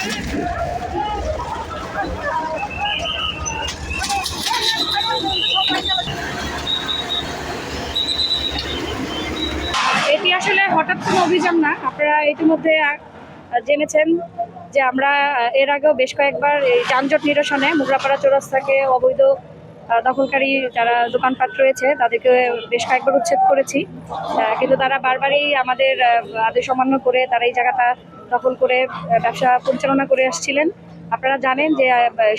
এটি আসলে হঠাৎ কোনো অভিযান না। আপনারা ইতিমধ্যে জেনেছেন যে আমরা এর আগেও বেশ কয়েকবার এই যানজট নিরসনে মোগরাপাড়া চৌরাস্তাকে অবৈধ দখলকারী যারা দোকানপাট রয়েছে তাদেরকে বেশ কয়েকবার উচ্ছেদ করেছি, কিন্তু তারা বারবারই আমাদের আদেশ অমান্য করে তারা এই জায়গাটা দখল করে ব্যবসা পরিচালনা করে আসছিলেন। আপনারা জানেন যে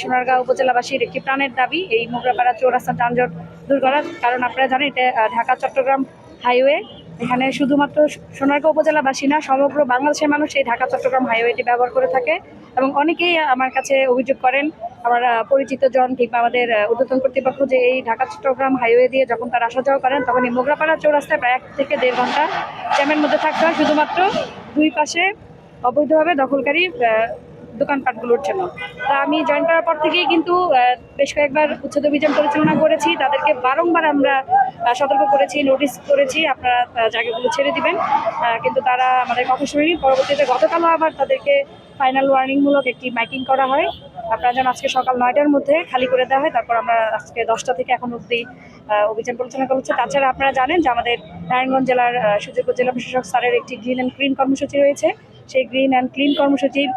সোনারগাঁও উপজেলাবাসীর একটি প্রাণের দাবি এই মোগরাপাড়া চৌরাস্তা যানজট দূর করা, কারণ আপনারা জানেন এটা ঢাকা চট্টগ্রাম হাইওয়ে। এখানে শুধুমাত্র সোনারগাঁও উপজেলাবাসী না, সমগ্র বাংলাদেশের মানুষ এই ঢাকা চট্টগ্রাম হাইওয়েটি ব্যবহার করে থাকে এবং অনেকেই আমার কাছে অভিযোগ করেন, আমার পরিচিত জন কিংবা আমাদের ঊর্ধ্বতন কর্তৃপক্ষ, যে এই ঢাকা চট্টগ্রাম হাইওয়ে দিয়ে যখন তারা আসা যাওয়া করেন তখন এই মোগরাপাড়া চৌরাস্তায় প্রায় 1 থেকে 1.5 ঘন্টা জ্যামের মধ্যে থাকতে হয়, শুধুমাত্র দুই পাশে অবৈধভাবে দখলকারী দোকানপাটগুলোর জন্য। তা আমি জয়েন করার পর থেকেই কিন্তু বেশ কয়েকবার উচ্ছেদ অভিযান পরিচালনা করেছি, তাদেরকে বারংবার আমরা সতর্ক করেছি, নোটিশ করেছি আপনারা জায়গাগুলো ছেড়ে দিবেন, কিন্তু তারা আমাদের কথা শুনেনি। পরবর্তীতে গতকালও আবার তাদেরকে ফাইনাল ওয়ার্নিংমূলক একটি মাইকিং করা হয়, আপনারা যেন আজকে সকাল 9টার মধ্যে খালি করে দেওয়া হয়। তারপর আমরা আজকে 10টা থেকে এখন অবধি অভিযান পরিচালনা করা হচ্ছে। তাছাড়া আপনারা জানেন যে আমাদের নারায়ণগঞ্জ জেলার সুযোগ্য জেলা প্রশাসক স্যারের একটি গ্রিন অ্যান্ড ক্লিন কর্মসূচি রয়েছে। সেই গ্রিন অ্যান্ড ক্লিন কর্মসূচির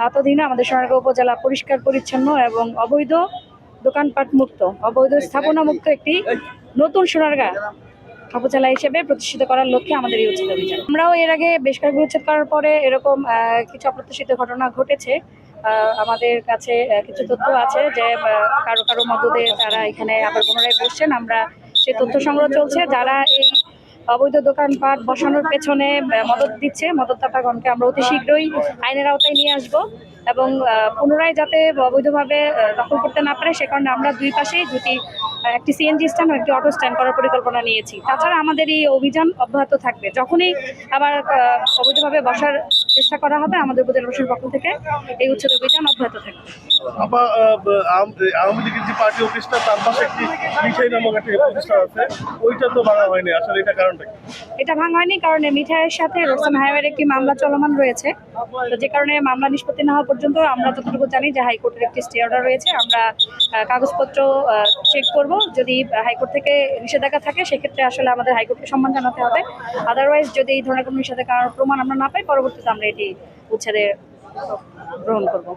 আওতাধীনে আমাদের সোনারগাঁও উপজেলা পরিষ্কার পরিচ্ছন্ন এবং অবৈধ দোকানপাট মুক্ত, অবৈধ স্থাপনা মুক্ত একটি নতুন সোনারগাঁ উপজেলা হিসেবে প্রতিষ্ঠিত করার লক্ষ্যে আমাদের এই উচ্ছেদ অভিযান। আমরাও এর আগে বেশ কয়েকবার উচ্ছেদ করার পরে এরকম কিছু অপ্রত্যাশিত ঘটনা ঘটেছে। আমাদের কাছে কিছু তথ্য আছে যে কারো কারো মদদে তারা এখানে আবার পুনরায় বসছেন। আমরা সেই তথ্য সংগ্রহ চলছে, যারা এই অবৈধ দোকানপাট বসানোর পেছনে মদত দিচ্ছে, মদতদাতাগণকে আমরা অতি শীঘ্রই আইনের আওতায় নিয়ে আসব এবং পুনরায় যাতে অবৈধভাবে দখল করতে না পারে সে কারণে আমরা দুই পাশেই একটি সিএনজি স্ট্যান্ড ও একটি অটো স্ট্যান্ড করার পরিকল্পনা নিয়েছি। তাছাড়া আমাদের এই অভিযান অব্যাহত থাকবে, যখনই আবার অবৈধভাবে বসার চেষ্টা করা হবে আমাদের উপজেলা প্রশাসনের পক্ষ থেকে এই উচ্ছেদ অভিযান অব্যাহত থাকবে। আওয়ামী লীগের যে পার্টি অফিসটা তার পাশে একটি মিঠাই নামক একটা প্রতিষ্ঠান আছে, ওইটা তো ভাঙা হয়নি, আসলে এটা কারণটা কি? এটা ভাঙা হয়নি কারণ মিঠাইয়ের সাথে রোকসান হাইওয়ের একটি মামলা চলমান রয়েছে, তো যে কারণে মামলা নিষ্পত্তি না হওয়া পর্যন্ত আমরা যতটুকু জানি যে হাইকোর্টের একটি স্টে অর্ডার রয়েছে। আমরা কাগজপত্র চেক করব, যদি হাইকোর্ট থেকে নিষেধাজ্ঞা থাকে সেক্ষেত্রে আসলে আমাদের হাইকোর্টকে সম্মান জানাতে হবে। আদারওয়াইজ যদি এই ধরনের কোনো নিষেধাজ্ঞার প্রমাণ আমরা না পাই, পরবর্তীতে আমরা এটি উচ্ছেদে গ্রহণ করব।